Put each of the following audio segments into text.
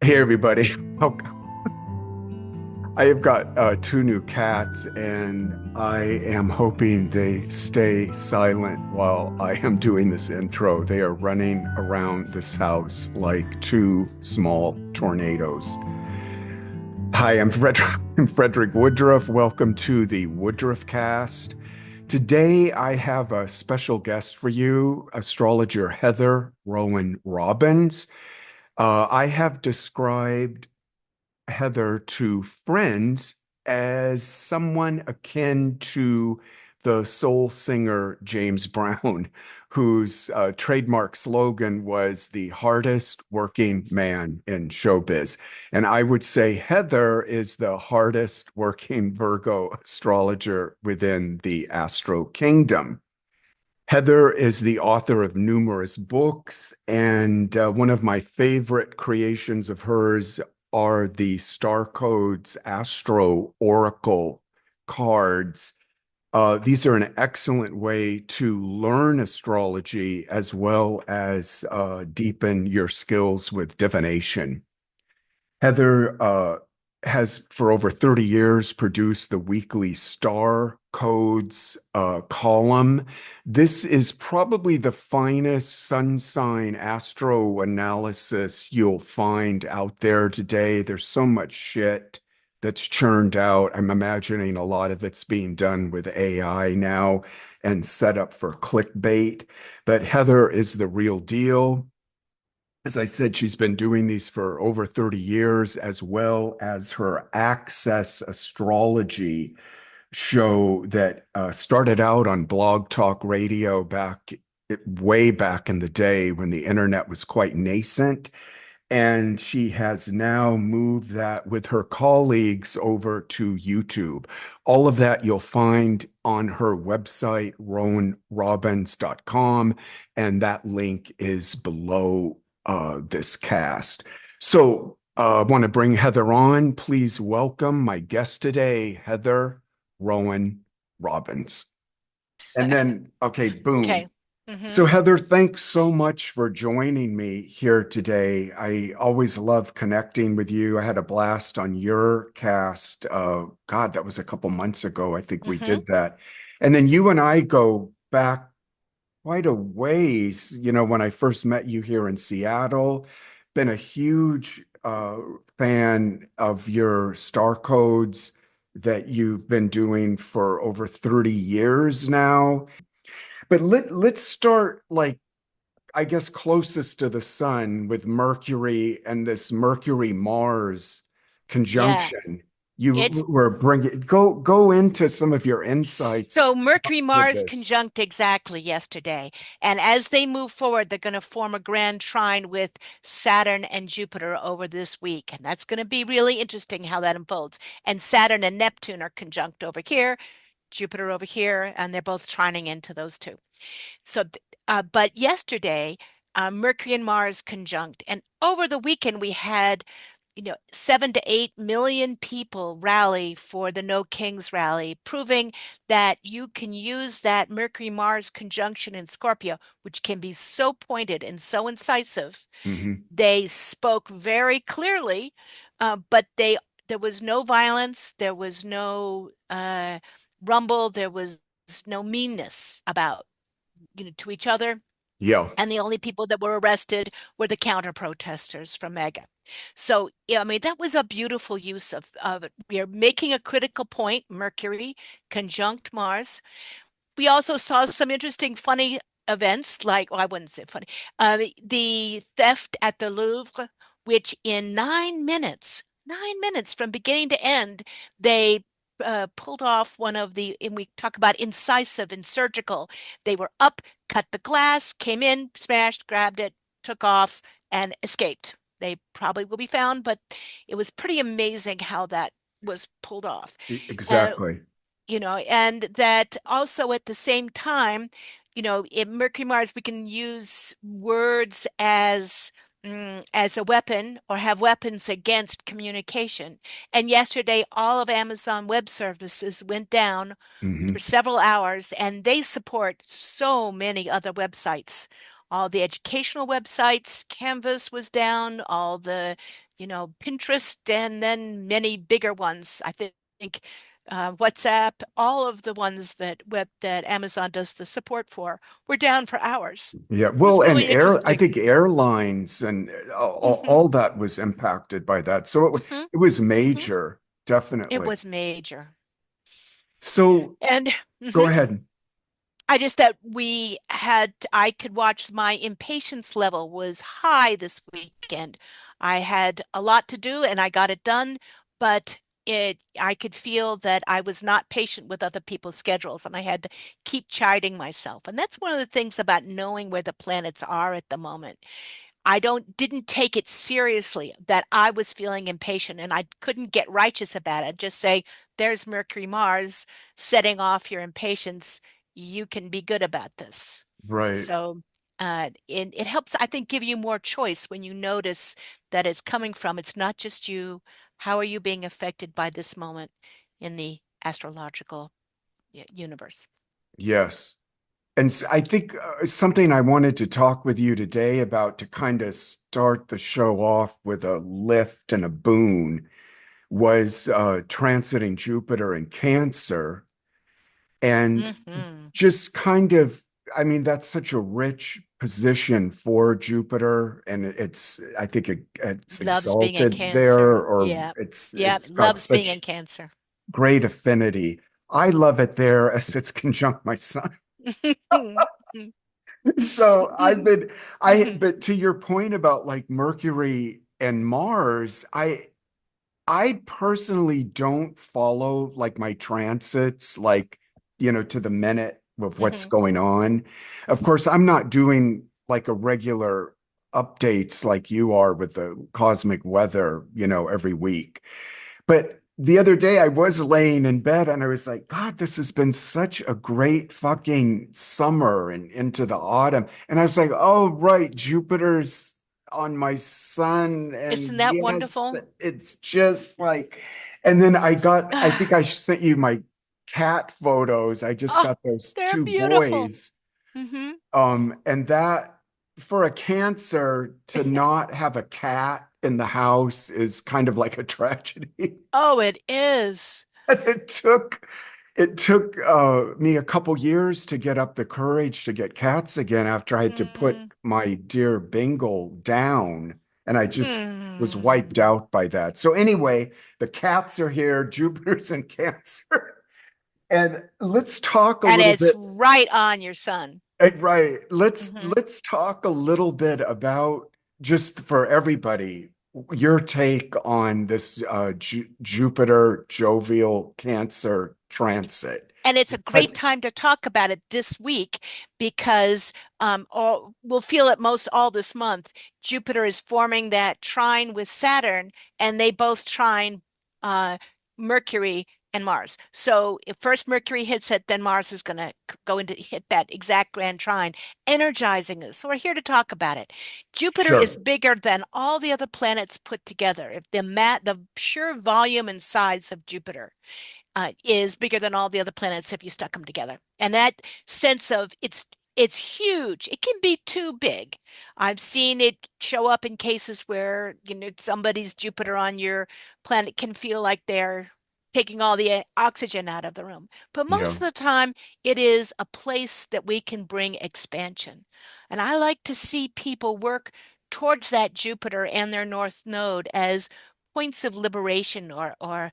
Hey everybody. Oh, I have got two new cats, and I am hoping they stay silent while I am doing this intro. They are running around this house like two small tornadoes. Hi, I'm Frederick, I'm Frederick Woodruff. Welcome to the Woodruff cast. Today I have a special guest for you, astrologer Heather Rowan Robbins. I have described Heather to friends as someone akin to the soul singer James Brown, whose trademark slogan was the hardest working man in showbiz. And I would say Heather is the hardest working Virgo astrologer within the Astro Kingdom. Heather is the author of numerous books, and one of my favorite creations of hers are the Star Codes Astro Oracle cards. These are an excellent way to learn astrology as well as deepen your skills with divination. Heather has, for over 30 years, produced the weekly Star Codes column. This is probably the finest sun sign astro analysis you'll find out there today. There's so much shit that's churned out. I'm imagining a lot of it's being done with AI now and set up for clickbait. But Heather is the real deal. As I said, she's been doing these for over 30 years, as well as her Access Astrology show that started out on Blog Talk Radio way back in the day when the internet was quite nascent. And she has now moved that with her colleagues over to YouTube. All of that you'll find on her website, roanrobbins.com, and that link is below this cast. So I want to bring Heather on. Please welcome my guest today, Heather Rowan Robbins. And then, okay, boom. Okay. So, hmm Heather, thanks so much for joining me here today. I always love connecting with you. I had a blast on your cast. God, that was a couple months ago. I think we hmm did that. And then you and I go back quite a ways. When I first met you here in Seattle, been a huge fan of your star codes that you've been doing for over 30 years now. But let's start like I guess closest to the sun with Mercury and this Mercury Mars Yeah. conjunction. You It's were bringing go into some of your insights so Mercury with Mars this. conjunct exactly yesterday. And as they move forward, they're going to form a grand trine with Saturn and Jupiter over this week. And that's going to be really interesting how that unfolds. And Saturn and Neptune are conjunct over here, Jupiter over here, and they're both trining into those two. But yesterday, Mercury and Mars conjunct, and over the weekend we had, 7 to 8 million people rally for the No Kings rally, proving that you can use that Mercury Mars conjunction in Scorpio, which can be so pointed and so incisive. Hmm. They spoke very clearly, but there was no violence, there was no rumble, there was no meanness about to each other. Yeah. And the only people that were arrested were the counter protesters from MAGA. So, yeah, I mean, that was a beautiful use of it. We are making a critical point, Mercury conjunct Mars. We also saw some interesting, funny events, like, well, I wouldn't say funny, the theft at the Louvre, which in 9 minutes from beginning to end, they pulled off one of the, and we talk about incisive and surgical. They were up, cut the glass, came in, smashed, grabbed it, took off, and escaped. They probably will be found, but it was pretty amazing how that was pulled off. Uh, Exactly. and that also at the same time, in Mercury Mars, we can use words as a weapon or have weapons against communication. And yesterday, all of Amazon Web Services went down for Hmm. several hours, and they support so many other websites all the educational websites, Canvas was down, all the, Pinterest, and then many bigger ones. I think WhatsApp, all of the ones that Amazon does the support for were down for hours. Yeah. It was Well, and really I interesting. think airlines and Hmm. all that was impacted by that. So Hmm. it was Hmm. major, It definitely. was major. So And go mhm. ahead. I just that I could watch my impatience level was high this weekend. I had a lot to do and I got it done, but I could feel that I was not patient with other people's schedules and I had to keep chiding myself. And that's one of the things about knowing where the planets are at the moment. I didn't take it seriously that I was feeling impatient and I couldn't get righteous about it. Just say, there's Mercury Mars setting off your impatience. You can be good about this. Right. So it helps, I think, give you more choice when you notice that it's coming from. It's not just you. How are you being affected by this moment in the astrological universe? Yes. And I think something I wanted to talk with you today about to kind of start the show off with a lift and a boon was transiting Jupiter in Cancer and Hmm. just kind of, I mean, that's such a rich position for Jupiter, and I think it's Loves being in exalted there, Cancer. or Yeah. Yeah. it's got Loves being in such Cancer. great affinity. I love it there as it's conjunct my sun. So but to your point about like Mercury and Mars, I personally don't follow like my transits, like, to the minute of what's Hmm. going on. Of course, I'm not doing like a regular updates like you are with the cosmic weather, every week. But the other day I was laying in bed and I was like, God, this has been such a great fucking summer and into the autumn. And I was like, oh, right, Jupiter's on my sun. And Isn't that yes, wonderful? it's just like, and then I think I sent you my cat photos. I just Oh, got those they're two beautiful. boys. Hmm. And that for a Cancer to not have a cat in the house is kind of like a tragedy. Oh, it is. And it took me a couple years to get up the courage to get cats again after I had to put Mm. my dear Bingle down, and I just was wiped Hmm. out by that. So anyway, the cats are here, Jupiter's in Cancer. And let's talk a And little it's bit. right on your sun. Right. Let's Hmm. let's talk a little bit about, just for everybody, your take on this Jupiter jovial Cancer transit. And it's a Uh, great time to talk about it this week because we'll feel it most all this month. Jupiter is forming that trine with Saturn, and they both trine uh, Mercury and Mars. So if first Mercury hits it, then Mars is going to go into hit that exact grand trine, energizing us. So we're here to talk about it. Jupiter is sure. bigger than all the other planets put together. If the sheer volume and size of Jupiter is bigger than all the other planets if you stuck them together. And that sense of it's huge. It can be too big. I've seen it show up in cases where, somebody's Jupiter on your planet can feel like they're taking all the oxygen out of the room. But most Yeah. of the time, it is a place that we can bring expansion. And I like to see people work towards that Jupiter and their North Node as points of liberation or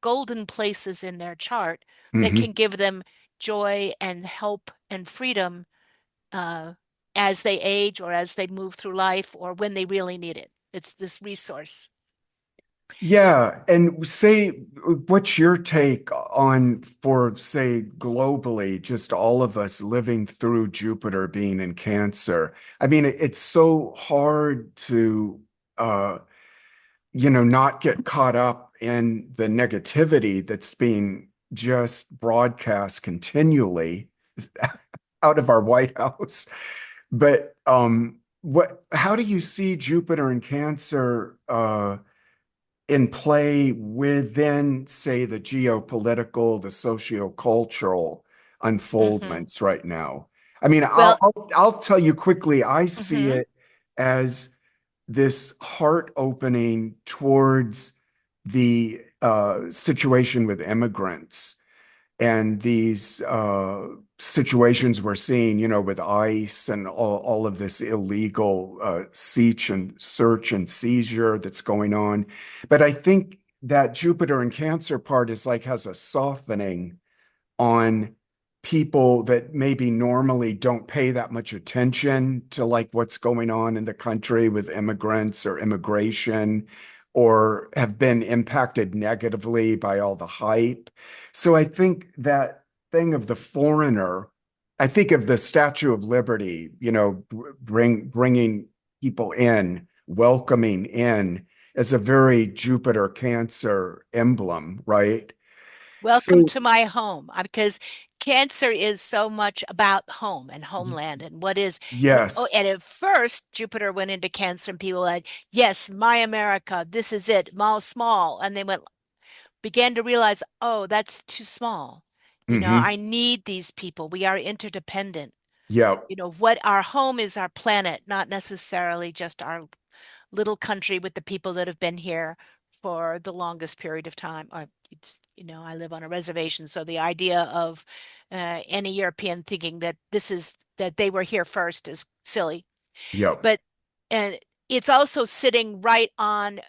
golden places in their chart that Hmm. can give them joy and help and freedom uh, as they age or as they move through life or when they really need it. It's this resource. Yeah. And say, what's your take on, for, say, globally, just all of us living through Jupiter being in Cancer? I mean, it's so hard to, not get caught up in the negativity that's being just broadcast continually out of our White House. But how do you see Jupiter in Cancer in play within, say, the geopolitical, the sociocultural Hmm. unfoldments right now? I mean, Well, I'll tell you quickly, I see mhm. it as this heart opening towards the situation with immigrants and these situations we're seeing, with ICE and all of this illegal search and seizure that's going on. But I think that Jupiter and Cancer part is like has a softening on people that maybe normally don't pay that much attention to like what's going on in the country with immigrants or immigration or have been impacted negatively by all the hype. So I think that thing of the foreigner, I think of the Statue of Liberty, bringing people in, welcoming in as a very Jupiter Cancer emblem, right? Welcome So to my home, because Cancer is so much about home and homeland and what is, oh, yes. and at first Jupiter went into Cancer and people were like, yes, my America, this is it, small. And they began to realize, oh, that's too small. Hmm. I need these people. We are interdependent. Yeah. What our home is our planet, not necessarily just our little country with the people that have been here for the longest period of time. I live on a reservation, so the idea of any European thinking that they were here first is silly. Yeah. But uh, it's also sitting right on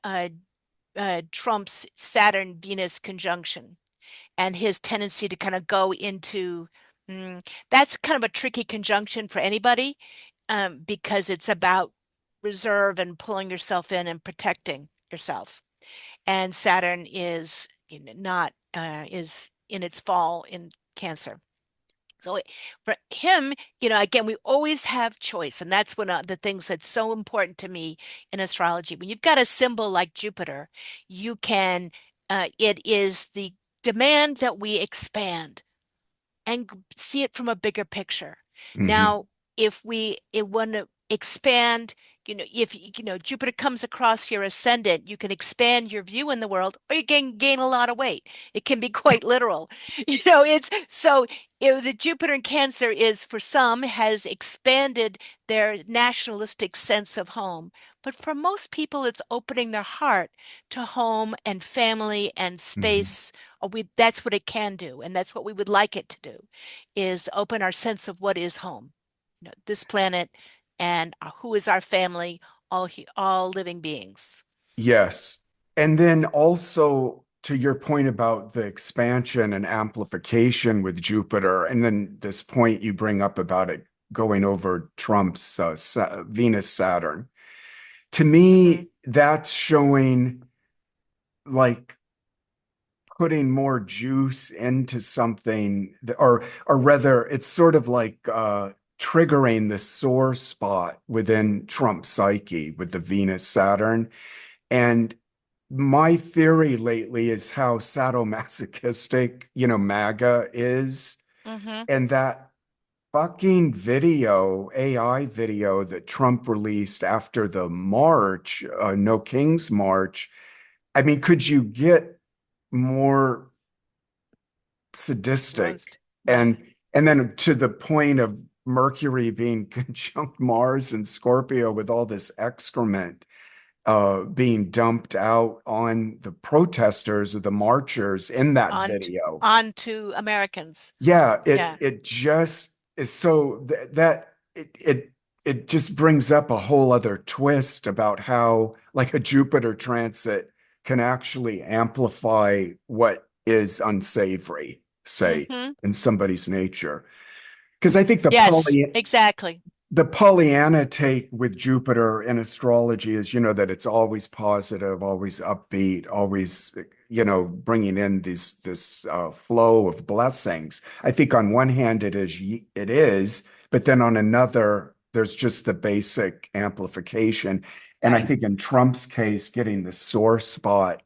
Trump's Saturn Venus conjunction and his tendency to kind of go into that's kind of a tricky conjunction for anybody, because it's about reserve and pulling yourself in and protecting yourself. And Saturn is not is in its fall in Cancer. So for him, again, we always have choice. And that's one of the things that's so important to me in astrology. When you've got a symbol like Jupiter, it is the demand that we expand and see it from a bigger picture. Hmm. Now, if we want to expand, if Jupiter comes across your ascendant, you can expand your view in the world, or you can gain a lot of weight. It can be quite literal. It's so the Jupiter in Cancer is for some has expanded their nationalistic sense of home, but for most people, it's opening their heart to home and family and Hmm. space. That's what it can do, and that's what we would like it to do, is open our sense of what is home, this planet, and who is our family, all living beings. Yes. And then also to your point about the expansion and amplification with Jupiter, and then this point you bring up about it going over Trump's Venus Saturn. To Hmm. me, that's showing like putting more juice into something, or rather, it's sort of like triggering the sore spot within Trump's psyche with the Venus Saturn. And my theory lately is how sadomasochistic, MAGA is, Hmm. and that fucking video, AI video that Trump released after the march, No King's March. I mean, could you get more sadistic? Gross. Yeah. And then to the point of Mercury being conjunct Mars and Scorpio with all this excrement being dumped out on the protesters or the marchers in that On to, video. on to Americans. Yeah, it Yeah. it just is so that it just brings up a whole other twist about how like a Jupiter transit can actually amplify what is unsavory, say, Hmm. in somebody's nature. Because I think Yes, exactly. the Pollyanna take with Jupiter in astrology is, that it's always positive, always upbeat, always, bringing in this flow of blessings. I think on one hand it is, but then on another, there's just the basic amplification. And I Right. think in Trump's case, getting the sore spot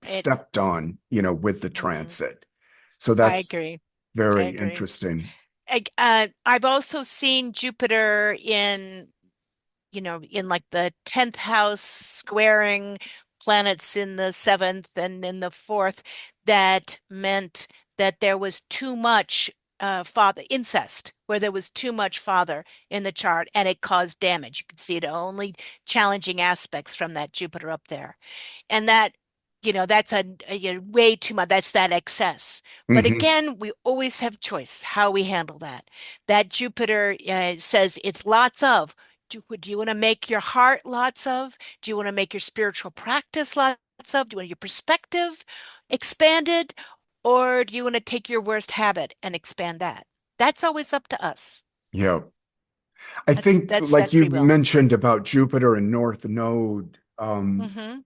It. stepped on, with the Mhm. transit. So I that's agree. I very agree. interesting. I've also seen Jupiter in like the 10th house squaring planets in the seventh and in the fourth. That meant that there was too much. father incest, where there was too much father in the chart and it caused damage. You can see the only challenging aspects from that Jupiter up there. And that, that's way too much. That's that excess. But Hmm. again, we always have choice how we handle that. That Jupiter says it's lots of. Do you want to make your heart lots of? Do you want to make your spiritual practice lots of? Do you want your perspective expanded? Or do you want to take your worst habit and expand that? That's always up to us. Yeah. I That's think, that's that like you free will. mentioned about Jupiter and North Node, Hmm.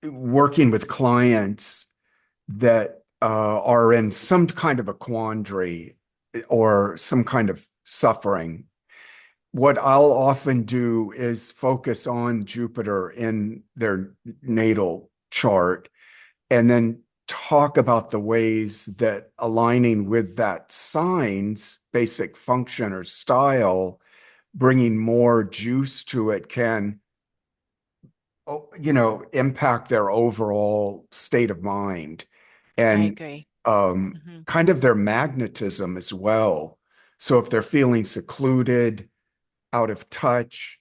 working with clients that are in some kind of a quandary or some kind of suffering, what I'll often do is focus on Jupiter in their natal chart and then talk about the ways that aligning with that sign's basic function or style, bringing more juice to it can, impact their overall state of mind I and agree. um, Hmm. kind of their magnetism as well. So if they're feeling secluded, out of touch,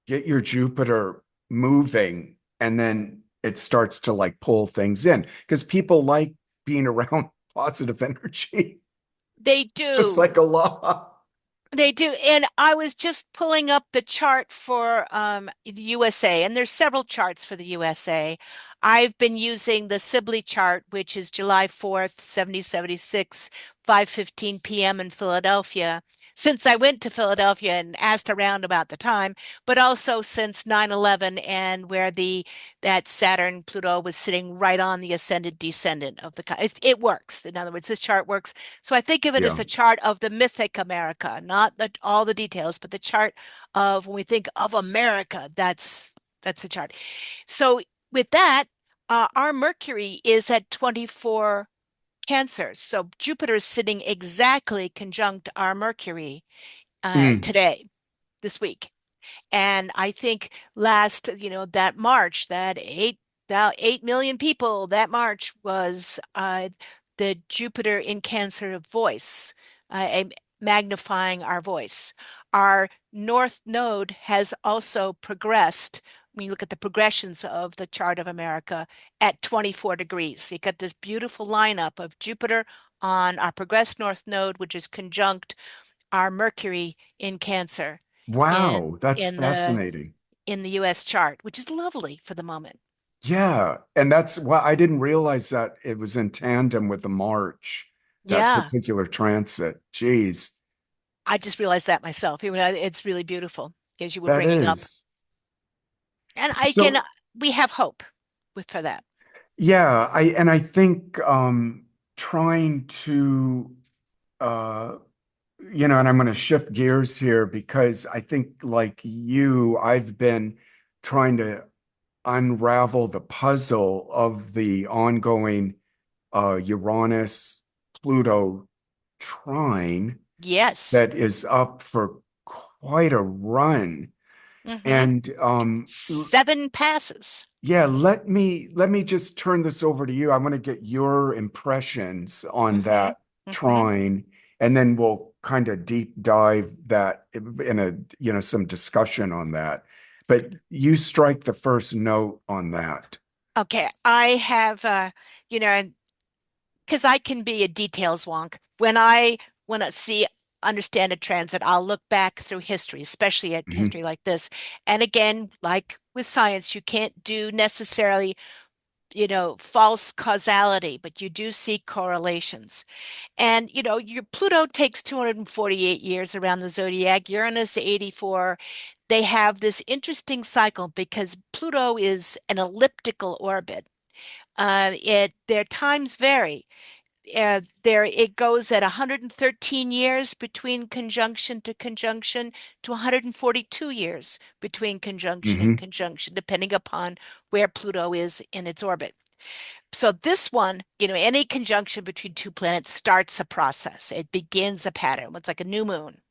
get your Jupiter moving, and then it starts to like pull things in because people like being around positive energy. They It's just do. like a law. They do. And I was just pulling up the chart for the USA, and there's several charts for the USA. I've been using the Sibley chart, which is July 4th, 7076, 5:15 p.m. in Philadelphia, since I went to Philadelphia and asked around about the time, but also since 9/11 and where the that Saturn Pluto was sitting right on the ascended descendant of the it works. In other words, this chart works, so I think of it as Yeah. the chart of the mythic America, not all the details, but the chart of when we think of America, that's the chart. So with that, our Mercury is at 24 Cancer. So Jupiter is sitting exactly conjunct our Mercury Mm. today, this week. And I think that March, that 8 million people, that March was the Jupiter in Cancer voice, magnifying our voice. Our North Node has also progressed. When you look at the progressions of the chart of America at 24 degrees, you got this beautiful lineup of Jupiter on our progressed North Node, which is conjunct our Mercury in Cancer Wow, in that's in the fascinating. in the US chart, which is lovely for the moment. Yeah, and that's why I didn't realize that it was in tandem with the March, that Yeah, particular transit. Jeez, I just realized that myself. It's really beautiful as you were that bringing up. is. And again, So we have hope for that. yeah, I think trying to uh and I'm going to shift gears here because I think like you, I've been trying to unravel the puzzle of the ongoing Uranus Pluto trine Yes. that is up for quite a run. Hmm. And 7 passes. yeah, let me just turn this over to you. I want to get your impressions on Hmm. that Hmm. trine, and then we'll kind of deep dive that in a, some discussion on that. But you strike the first note on that. Okay, I have you know, because I can be a details wonk. When I want to understand a transit, I'll look back through history, especially at Mhm. history like this. And again, like with science, you can't do necessarily, false causality, but you do see correlations. And, your Pluto takes 248 years around the zodiac, Uranus 84. They have this interesting cycle because Pluto is an elliptical orbit. Their times vary. There it goes at 113 years between conjunction to conjunction to 142 years between conjunction and Mhm. conjunction, depending upon where Pluto is in its orbit. So this one, any conjunction between two planets starts a process. It begins a pattern. It's like a new moon.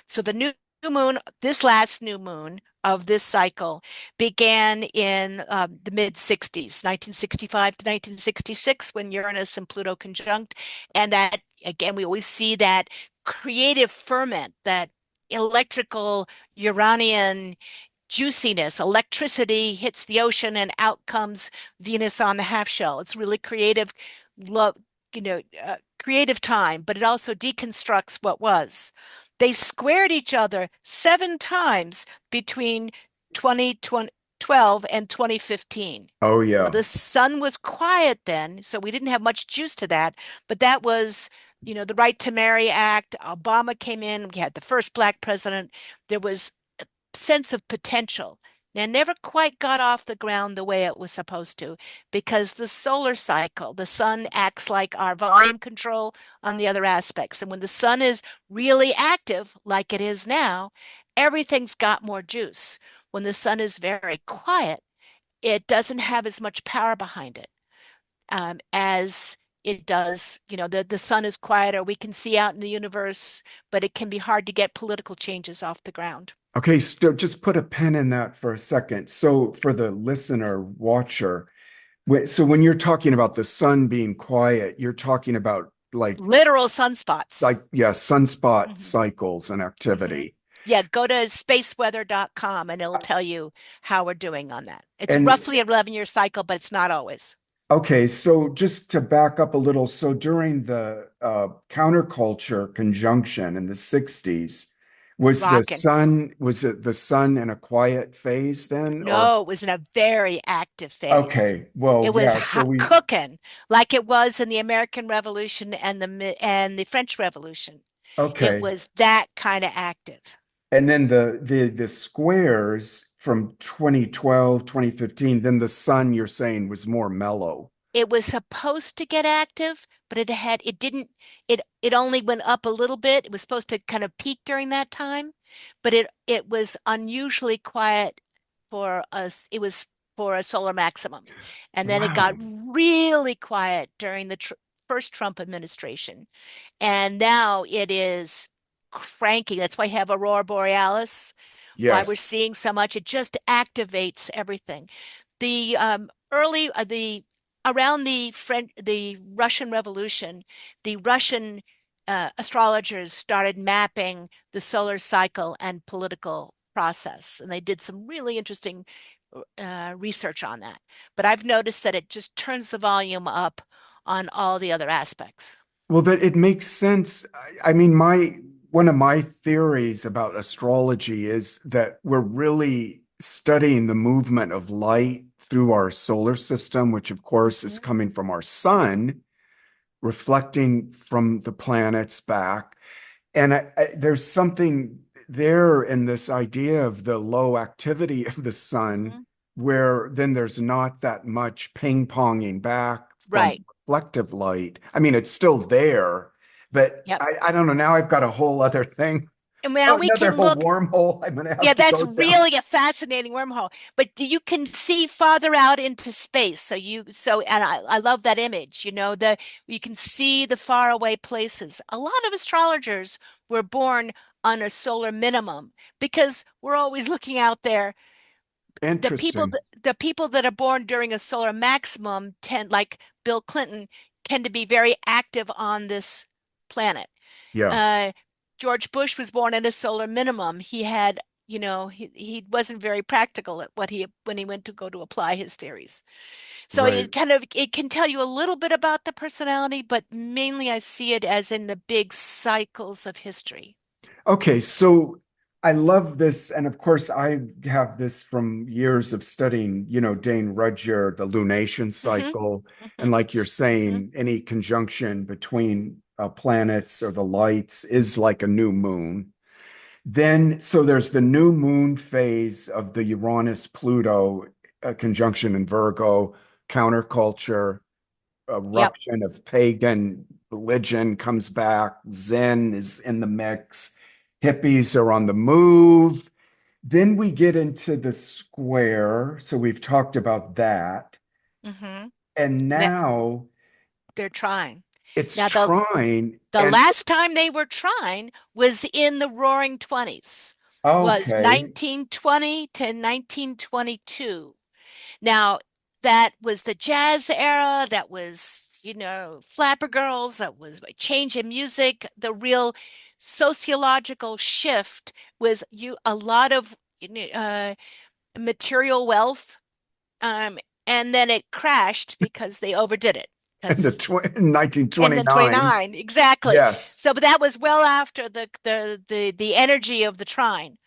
So the new moon, this last new moon of this cycle began in the mid 60s, 1965 to 1966, when Uranus and Pluto conjunct. And that, again, we always see that creative ferment, that electrical Uranian juiciness. Electricity hits the ocean and out comes Venus on the half shell. It's really creative, love, creative time, but it also deconstructs what was. They squared each other 7 times between 2012 and 2015. Oh, Well, yeah. the sun was quiet then, so we didn't have much juice to that, but that was, the Right to Marry Act. Obama came in, we had the first black president. There was sense of potential. Now, never quite got off the ground the way it was supposed to, because the solar cycle, the sun acts like our volume control on the other aspects. And when the sun is really active, like it is now, everything's got more juice. When the sun is very quiet, it doesn't have as much power behind it as it does. The sun is quieter. We can see out in the universe, but it can be hard to get political changes off the ground. Okay, so just put a pin in that for a second. So for the listener, watcher, so when you're talking about the sun being quiet, you're talking about Literal sunspots. yeah, sunspot Hmm. cycles and Hmm. activity. Yeah, go to spaceweather.com and it'll tell you how we're doing on that. It's And roughly an 11-year cycle, but it's not always. okay, so just to back up a little, so during the counterculture conjunction in the 60s, Rocking. was it the sun in a quiet phase then? Or No, it was in a very active phase. okay, well, It was yeah, so hot cooking like it was in the American Revolution and the French Revolution. It okay. was that kind of active. And then the squares from 2012, 2015. Then the sun you're saying was more mellow. It was supposed to get active, but it didn't, it only went up a little bit. It was supposed to kind of peak during that time, but it was unusually quiet for us. It was for a solar maximum. And then it got Wow. really quiet during the first Trump administration. And now it is cranking. That's why I have Aurora Borealis, why we're Yes. seeing so much. It just activates everything. The early the around the Russian Revolution, the Russian astrologers started mapping the solar cycle and political process, and they did some really interesting research on that. But I've noticed that it just turns the volume up on all the other aspects. Well, that it makes sense. I mean, my one of my theories about astrology is that we're really studying the movement of light through our solar system, which of course is Hmm. coming from our sun, reflecting from the planets back. And there's something there in this idea of the low activity of the sun, Hmm. where then there's not that much ping-ponging back from Right. reflective light. I mean, it's still there, but Yep. I don't know. Now I've got a whole other thing, And now oh, we another can whole look. wormhole I'm going to Yeah, have to that's go down. really a fascinating wormhole. But you can see farther out into space. And I love that image, you can see the faraway places. A lot of astrologers were born on a solar minimum because we're always looking out there. The people, Interesting. the people that are born during a solar maximum tend, like Bill Clinton, tend to be very active on this planet. Yeah, Uh, George Bush was born at a solar minimum. He had, he wasn't very practical at what he when he went to go to apply his theories. So right. it can tell you a little bit about the personality, but mainly I see it as in the big cycles of history. Okay, so I love this, and of course, I have this from years of studying, Dane Rudhyar, the lunation Hmm. cycle, Hmm. and like you're Hmm. saying, any conjunction between planets or the lights is like a new moon. Then, so there's the new moon phase of the Uranus-Pluto conjunction in Virgo, counterculture, Yep. eruption of pagan religion comes back. Zen is in the mix. Hippies are on the move. Then we get into the square. So we've talked about that. Hmm. And Now now they're trying. it's Now trying. the And last time they were trying was in the Roaring 20s. was Okay. 1920 to 1922. Now, that was the jazz era, that was, Flapper Girls, that was a change in music. The real sociological shift was a lot of material wealth, um, and then it crashed because they overdid it. In the Because and then 1929. 29, exactly. Yes. So, but that was well after the energy of the trine.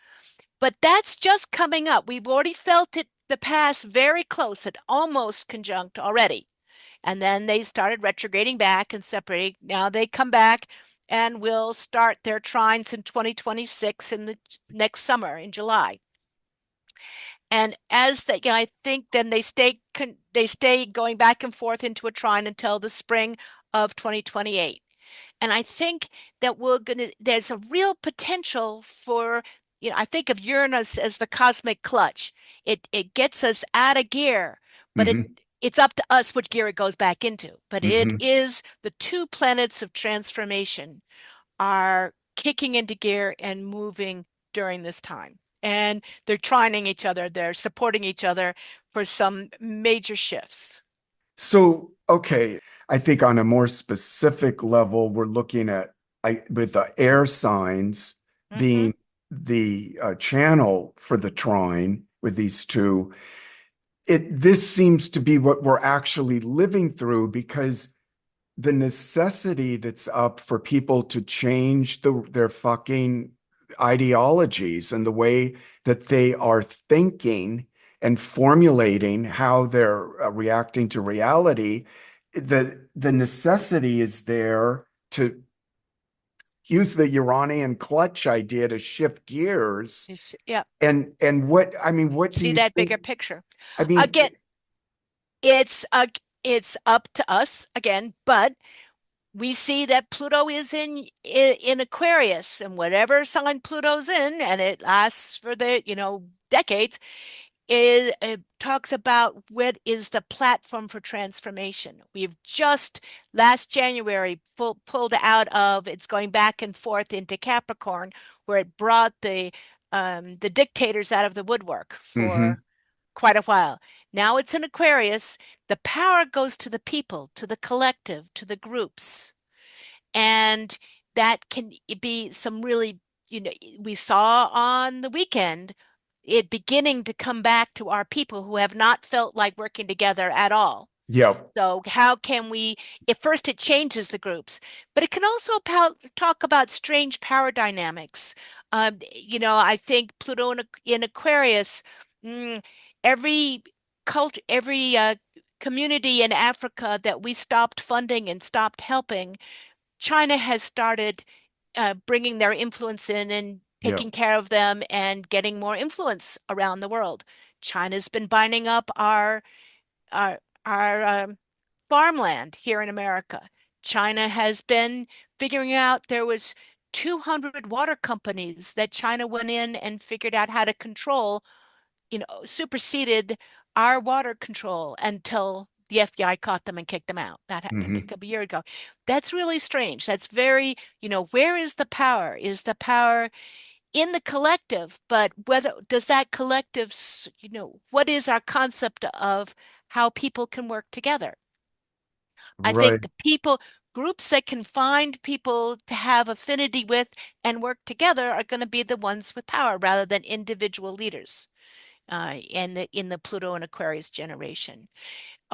But that's just coming up. We've already felt it the past very close at almost conjunct already. And then they started retrograding back and separating. Now they come back and will start their trines in 2026 in the next summer in July. And as they, I think then they stay going back and forth into a trine until the spring of 2028. And I think that there's a real potential for, I think of Uranus as the cosmic clutch. It gets us out of gear, but Hmm. it's up to us which gear it goes back into. But it Hmm. is the two planets of transformation are kicking into gear and moving during this time. And they're trining each other, they're supporting each other for some major shifts. So, okay, I think on a more specific level, we're looking at with the air signs Hmm. being the channel for the trine with these two. This seems to be what we're actually living through because the necessity that's up for people to change their fucking ideologies and the way that they are thinking and formulating how they're reacting to reality, the necessity is there to use the Uranian clutch idea to shift gears. Yeah, And what I mean, what do see you that think? bigger picture. I mean, Again, it's up to us again, but we see that Pluto is in Aquarius, and whatever sign Pluto's in, and it lasts for decades. It talks about what is the platform for transformation. We've just last January pulled out of it's going back and forth into Capricorn, where it brought the dictators out of the woodwork for mhm, quite a while. Now it's in Aquarius. The power goes to the people, to the collective, to the groups. And that can be some really, we saw on the weekend it beginning to come back to our people who have not felt like working together at all. yep, So how can we, at first it changes the groups, but it can also talk about strange power dynamics. I think Pluto in Aquarius, mm, every every community in Africa that we stopped funding and stopped helping, China has started bringing their influence in and taking yep, care of them and getting more influence around the world. China's been binding up our farmland here in America. China has been figuring out there was 200 water companies that China went in and figured out how to control, superseded our water control until the FBI caught them and kicked them out. That happened a mhm. couple years ago. That's really strange. That's very, where is the power? Is the power in the collective? But whether does that collective, what is our concept of how people can work together? I Right, think the people, groups that can find people to have affinity with and work together are going to be the ones with power rather than individual leaders in the Pluto and Aquarius generation.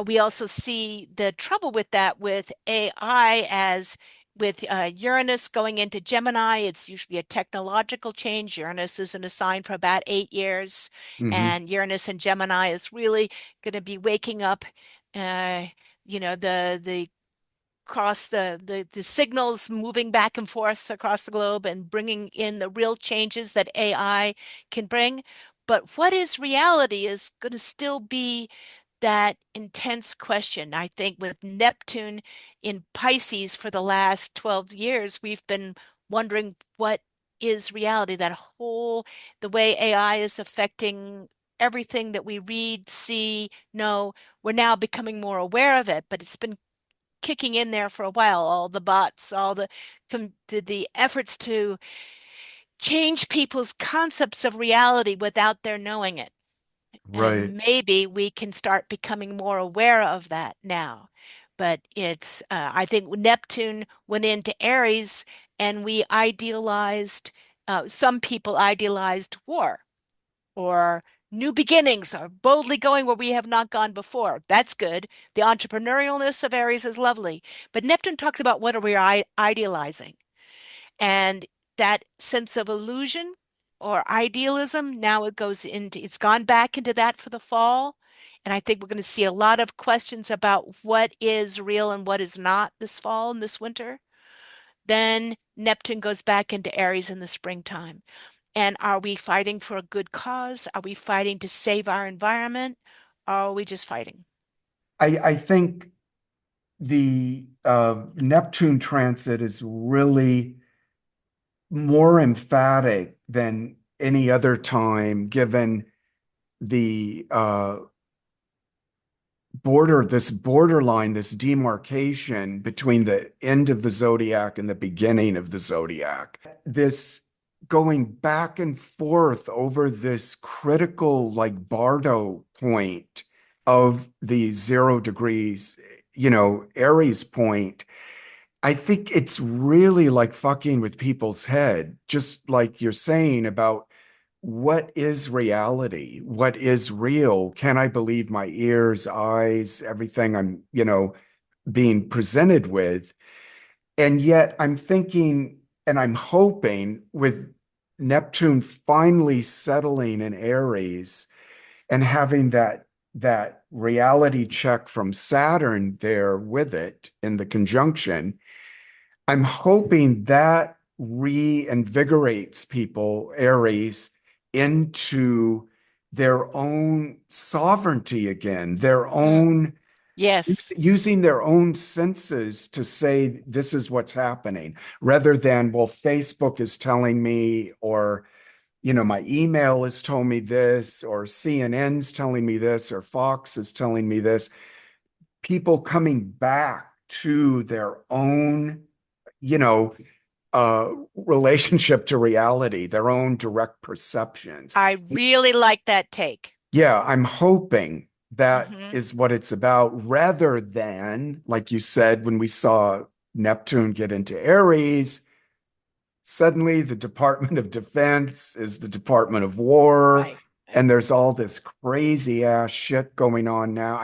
We also see the trouble with that with AI as with Uranus going into Gemini. It's usually a technological change. Uranus is in a sign for about 8 years, hmm, and Uranus and Gemini is really going to be waking up. The across the signals moving back and forth across the globe and bringing in the real changes that AI can bring. But what is reality is going to still be that intense question. I think with Neptune in Pisces for the last 12 years, we've been wondering what is reality, the way AI is affecting everything that we read, see, know. We're now becoming more aware of it, but it's been kicking in there for a while, all the bots, all the efforts to change people's concepts of reality without their knowing it. Right. And maybe we can start becoming more aware of that now. But I think Neptune went into Aries and we idealized, some people idealized war or new beginnings or boldly going where we have not gone before. That's good. The entrepreneurialness of Aries is lovely. But Neptune talks about what are we idealizing? And that sense of illusion or idealism, now it's gone back into that for the fall. And I think we're going to see a lot of questions about what is real and what is not this fall and this winter. Then Neptune goes back into Aries in the springtime. And are we fighting for a good cause? Are we fighting to save our environment? Or are we just fighting? I think the Neptune transit is really more emphatic than any other time, given the this borderline, this demarcation between the end of the zodiac and the beginning of the zodiac. This going back and forth over this critical, like Bardo point of the 0 degrees, Aries point. I think it's really like fucking with people's head, just like you're saying about what is reality? What is real? Can I believe my ears, eyes, everything I'm, being presented with? And yet I'm thinking and I'm hoping with Neptune finally settling in Aries and having that reality check from Saturn there with it in the conjunction, I'm hoping that reinvigorates people, Aries, into their own sovereignty again, their Mm, own yes, using their own senses to say this is what's happening, rather than, well, Facebook is telling me, or my email has told me this, or CNN's telling me this, or Fox is telling me this. People coming back to their own, you know, relationship to reality, their own direct perceptions. I really like that take. Yeah, I'm hoping that Hmm. is what it's about, rather than, like you said, when we saw Neptune get into Aries, suddenly the Department of Defense is the Department of War, Right. and there's all this crazy ass shit going on now.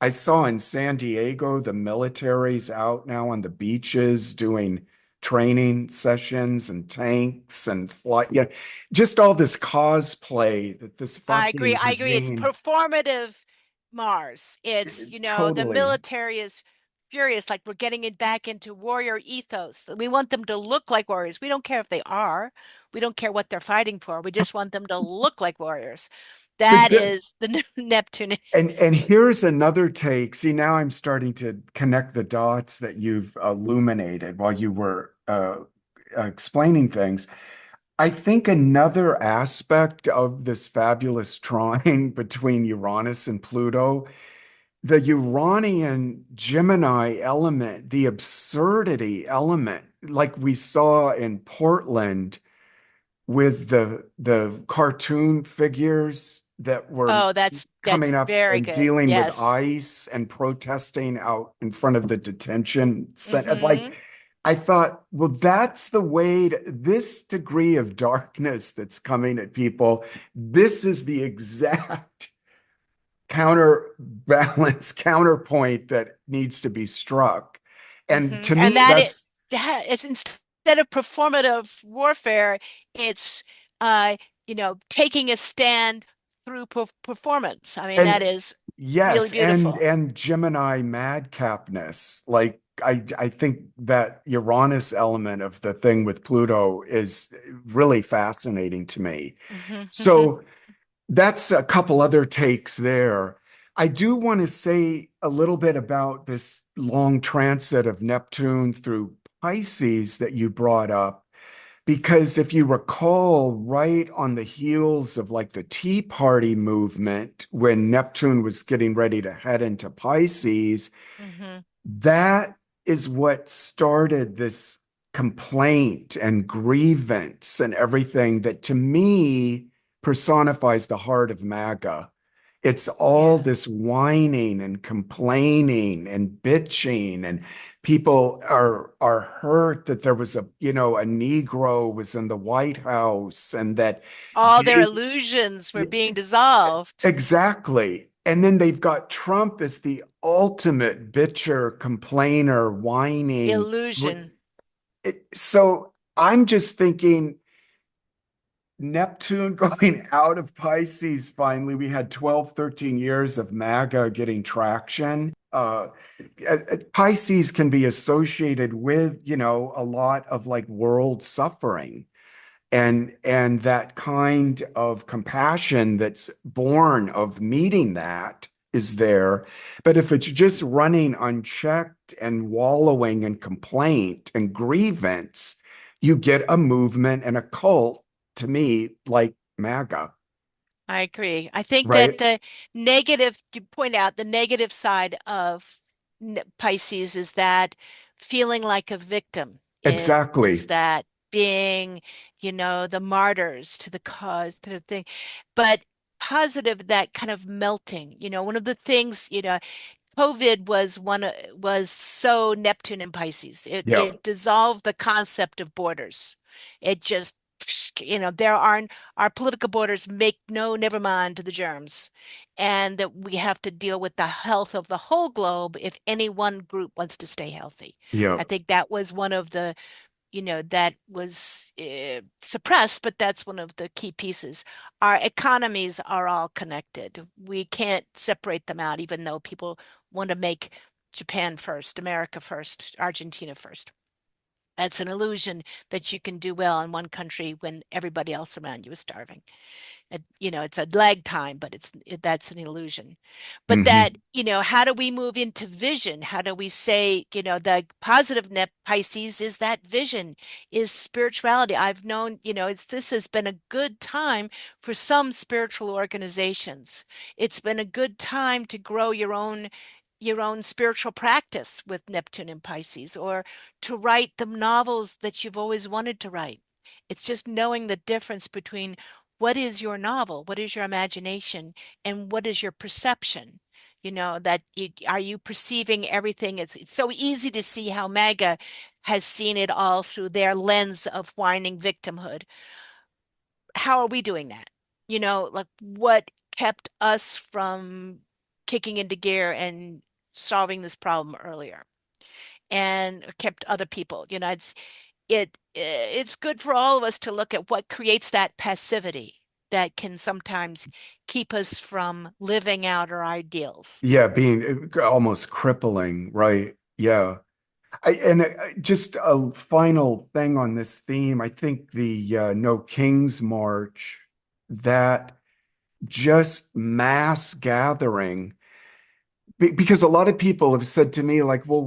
I saw in San Diego, the military's out now on the beaches doing training sessions and tanks and flight. Yeah, just all this cosplay that this I agree. fucking I agree. It's regime performative Mars. The totally. military is furious, like we're getting it back into warrior ethos. We want them to look like warriors. We don't care if they are. We don't care what they're fighting for. We just want them to look like warriors. But That the, is the Neptune. and here's another take. See, now I'm starting to connect the dots that you've illuminated while you were explaining things. I think another aspect of this fabulous trine between Uranus and Pluto, the Uranian Gemini element, the absurdity element, like we saw in Portland with the cartoon figures that were Oh, that's coming up very and good. dealing with Yes. ICE and protesting out in front of the detention center. Like, Hmm. I thought, well, that's the way this degree of darkness that's coming at people. This is the exact counterbalance, counterpoint that needs to be struck. And to And me, that's it's instead of performative warfare, it's uh, taking a stand through performance. I mean, that and is really yes, beautiful. and Gemini madcapness. Like I think that Uranus element of the thing with Pluto is really fascinating to me. Hmm. So that's a couple other takes there. I do want to say a little bit about this long transit of Neptune through Pisces that you brought up. Because if you recall, right on the heels of like the Tea Party movement, when Neptune was getting ready to head into Pisces, Hmm. that is what started this complaint and grievance and everything that to me personifies the heart of MAGA. It's all Yeah. this whining and complaining and bitching, and people are hurt that there was a Negro was in the White House and that All their gay illusions were being dissolved. exactly. And then they've got Trump as the ultimate bitcher, complainer, whining. Illusion. So I'm just thinking Neptune going out of Pisces finally. We had 12, 13 years of MAGA getting traction. Pisces can be associated with, a lot of like world suffering and that kind of compassion that's born of meeting that is there. But if it's just running unchecked and wallowing in complaint and grievance, you get a movement and a cult to me like MAGA, I agree. I think that right? the negative, you point out the negative side of Pisces is that feeling like a victim is Exactly. that being, the martyrs to the cause, to the thing. But positive, that kind of melting, one of the things, COVID was so Neptune and Pisces. Yeah. It dissolved the concept of borders. It just, there aren't our political borders make no never mind to the germs, and that we have to deal with the health of the whole globe if any one group wants to stay healthy. Yeah. I think that was one of the that was suppressed, but that's one of the key pieces. Our economies are all connected. We can't separate them out, even though people want to make Japan first, America first, Argentina first. That's an illusion that you can do well in one country when everybody else around you is starving. It's a lag time, but that's an illusion. But that, Hmm. how do we move into vision? How do we say, the positive net Pisces is that vision, is spirituality. I've known, this has been a good time for some spiritual organizations. It's been a good time to grow your own spiritual practice with Neptune and Pisces, or to write the novels that you've always wanted to write. It's just knowing the difference between what is your novel, what is your imagination, and what is your perception. Are you perceiving everything? It's so easy to see how MAGA has seen it all through their lens of whining victimhood. How are we doing that? Like what kept us from kicking into gear and solving this problem earlier, and kept other people. It's good for all of us to look at what creates that passivity that can sometimes keep us from living out our ideals. Yeah, being almost crippling, right? Yeah. And just a final thing on this theme, I think the No Kings March, that just mass gathering because a lot of people have said to me like, well,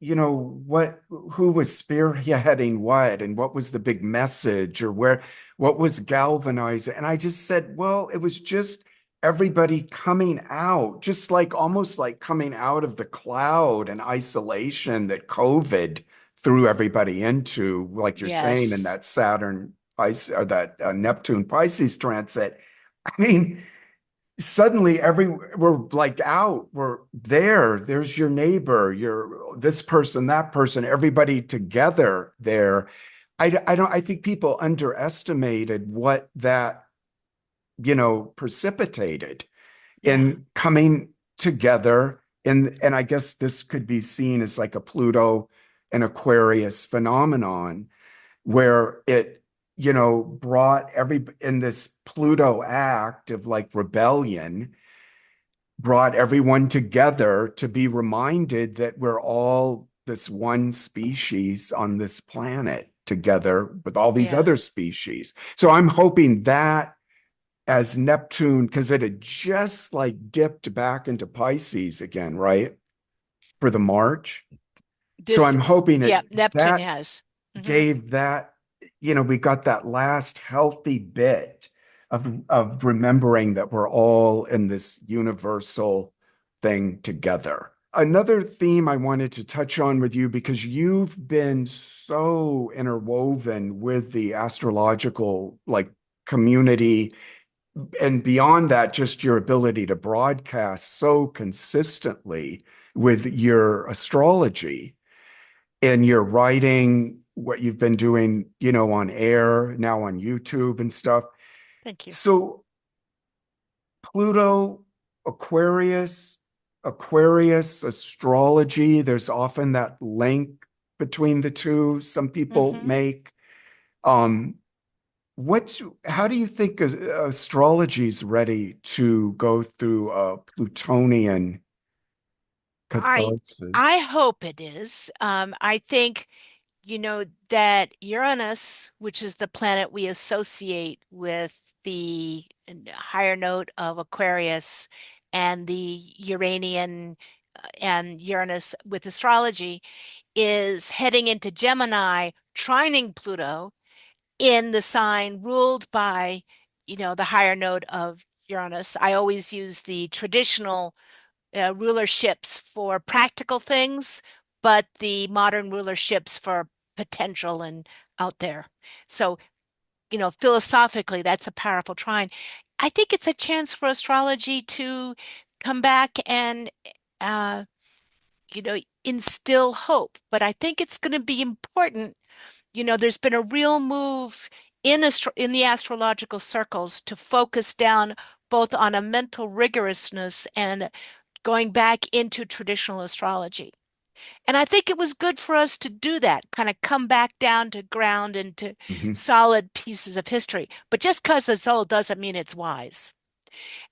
who was spearheading what and what was the big message or what was galvanizing? And I just said, well, it was just everybody coming out, just like almost like coming out of the cloud and isolation that COVID threw everybody into, like you're saying, in Yes. that Saturn Pisces or that Neptune Pisces transit. I mean, suddenly we're like out, we're there's your neighbor, your this person, that person, everybody together there. I think people underestimated what that precipitated Yeah. in coming together, and I guess this could be seen as like a Pluto and Aquarius phenomenon where it brought every in this Pluto act of like rebellion, brought everyone together to be reminded that we're all this one species on this planet together with all these Yeah. other species. So I'm hoping that as Neptune, because it had just like dipped back into Pisces again, right? For the March. So This, I'm hoping yeah, it Neptune that has. Hmm. gave that, we got that last healthy bit of remembering that we're all in this universal thing together. another theme I wanted to touch on with you, because you've been so interwoven with the astrological like community, and beyond that, just your ability to broadcast so consistently with your astrology and your writing, what you've been doing, on air, now on YouTube and stuff. Thank you. So Pluto, Aquarius, Aquarius, astrology, there's often that link between the two some people Hmm. make. Um, how do you think astrology is ready to go through a Plutonian I I catharsis? hope it is. I think, that Uranus, which is the planet we associate with the higher node of Aquarius and the Uranian and Uranus with astrology, is heading into Gemini, trining Pluto in the sign ruled by, the higher node of Uranus. I always use the traditional rulerships for practical things, but the modern rulerships for potential and out there. So, philosophically, that's a powerful trine. I think it's a chance for astrology to come back and, uh, instill hope. But I think it's going to be important. There's been a real move in the astrological circles to focus down both on a mental rigorousness and going back into traditional astrology. And I think it was good for us to do that, kind of come back down to ground and to Mhm, solid pieces of history. But just because it's old doesn't mean it's wise.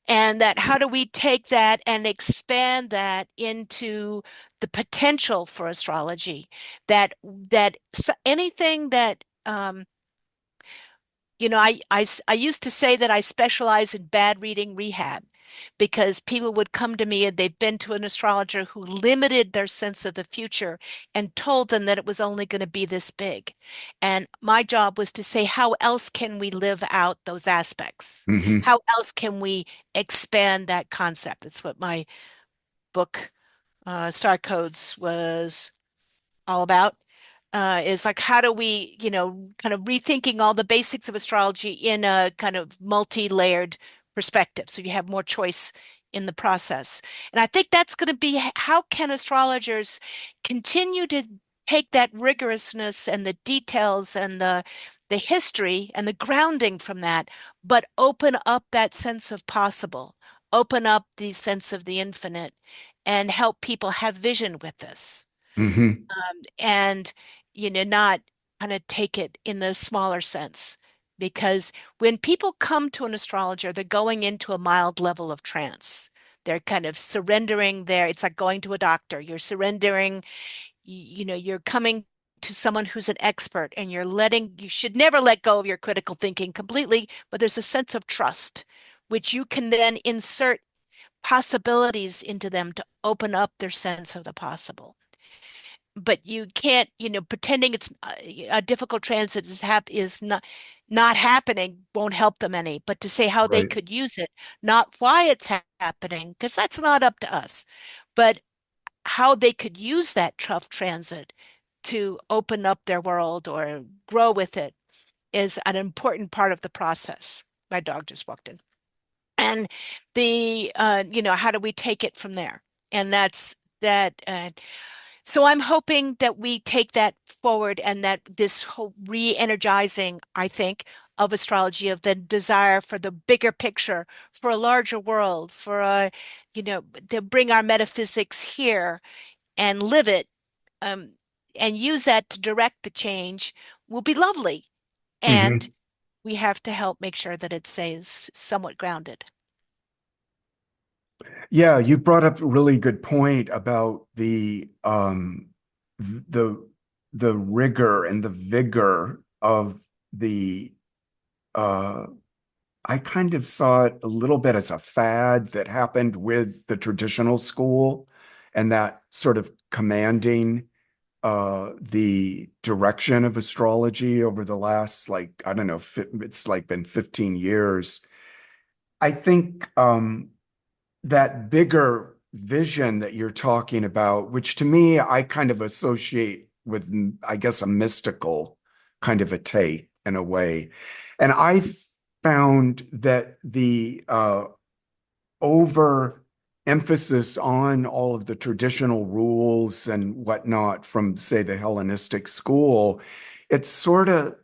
And that how do we take that and expand that into the potential for astrology? Anything that I used to say that I specialize in bad reading rehab because people would come to me and they've been to an astrologer who limited their sense of the future and told them that it was only going to be this big. And my job was to say, how else can we live out those aspects? mhm. How else can we expand that concept? That's what my book, Star Codes, was all about. Is like how do we, kind of rethinking all the basics of astrology in a kind of multi-layered perspective, so you have more choice in the process. And I think that's going to be how can astrologers continue to take that rigorousness and the details and the history and the grounding from that, but open up that sense of possible, open up the sense of the infinite, and help people have vision with this Hmm. and not kind of take it in the smaller sense. Because when people come to an astrologer, they're going into a mild level of trance. They're kind of surrendering it's like going to a doctor. You're surrendering, you're coming to someone who's an expert and you should never let go of your critical thinking completely, but there's a sense of trust, which you can then insert possibilities into them to open up their sense of the possible. But you can't, pretending it's a difficult transit is not happening won't help them any. But to say how they Right. could use it, not why it's happening, because that's not up to us, but how they could use that tough transit to open up their world or grow with it is an important part of the process. My dog just walked in. And how do we take it from there? And that's that. So I'm hoping that we take that forward and that this whole re-energizing, I think, of astrology, of the desire for the bigger picture, for a larger world, to bring our metaphysics here and live it, um, and use that to direct the change will be lovely. And Hmm. we have to help make sure that it stays somewhat grounded. Yeah, you brought up a really good point about the the rigor and the vigor of the uh I kind of saw it a little bit as a fad that happened with the traditional school, and that sort of commanding the direction of astrology over the last, like, I don't know, it's like been 15 years. I think that bigger vision that you're talking about, which to me, I kind of associate with, I guess, a mystical kind of a take in a way. And I found that the over emphasis on all of the traditional rules and whatnot from, say, the Hellenistic school, it sort of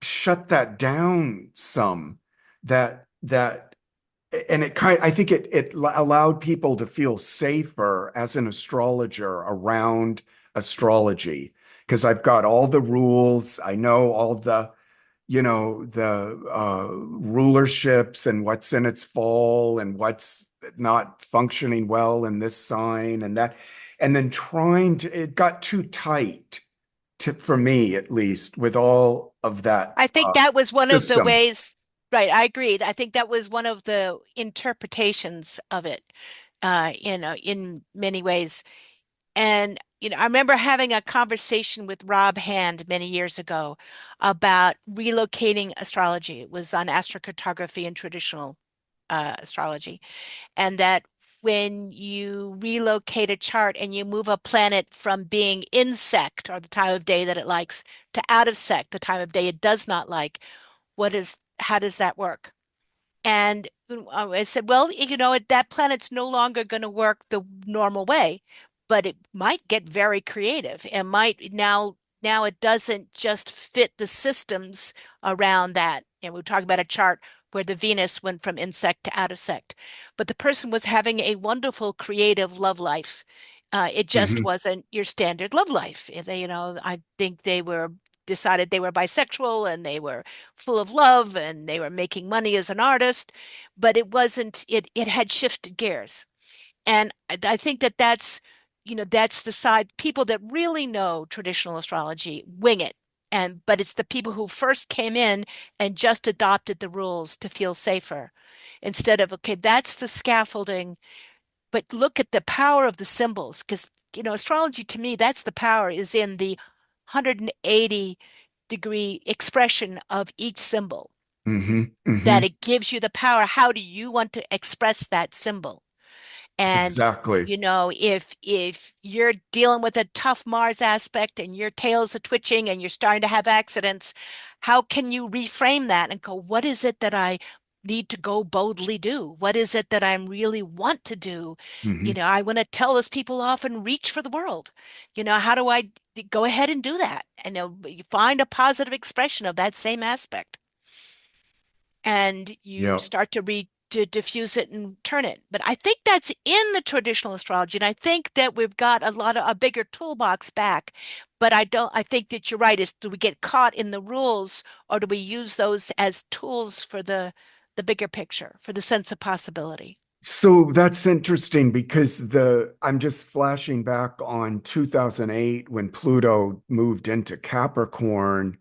shut that down some. That and it kind I think it allowed people to feel safer as an astrologer around astrology because I've got all the rules, I know all the the rulerships and what's in its fall and what's not functioning well in this sign and that, and then trying to, it got too tight to, for me at least, with all of that I think that was one of the system. ways, right? I agreed. I think that was one of the interpretations of it, in many ways. And, I remember having a conversation with Rob Hand many years ago about relocating astrology. It was on astrocartography and traditional astrology. And that when you relocate a chart and you move a planet from being in sect, or the time of day that it likes, to out of sect, the time of day it does not like, how does that work? And I said, well, that planet's no longer going to work the normal way, but it might get very creative. It might now it doesn't just fit the systems around that. And we're talking about a chart where the Venus went from insect to out of sect, but the person was having a wonderful creative love life. It just Hmm. wasn't your standard love life. I think they were decided they were bisexual and they were full of love and they were making money as an artist, but it wasn't it had shifted gears. And I think that that's the side people that really know traditional astrology wing it. And but it's the people who first came in and just adopted the rules to feel safer instead of, okay, that's the scaffolding, but look at the power of the symbols, because astrology to me, that's the power, is in the 180-degree expression of each symbol, Hmm. Hmm. that it gives you the power. How do you want to express that symbol? And Exactly. if you're dealing with a tough Mars aspect and your tails are twitching and you're starting to have accidents, how can you reframe that and go, what is it that I need to go boldly do? What is it that I really want to do? Hmm. I want to tell those people off and reach for the world. How do I go ahead and do that? And you find a positive expression of that same aspect, and you Yeah. start to diffuse it and turn it. But I think that's in the traditional astrology, and I think that we've got a bigger toolbox back. But I think that you're right. Is do we get caught in the rules, or do we use those as tools for the bigger picture, for the sense of possibility? So that's interesting because I'm just flashing back on 2008 when Pluto moved into Capricorn.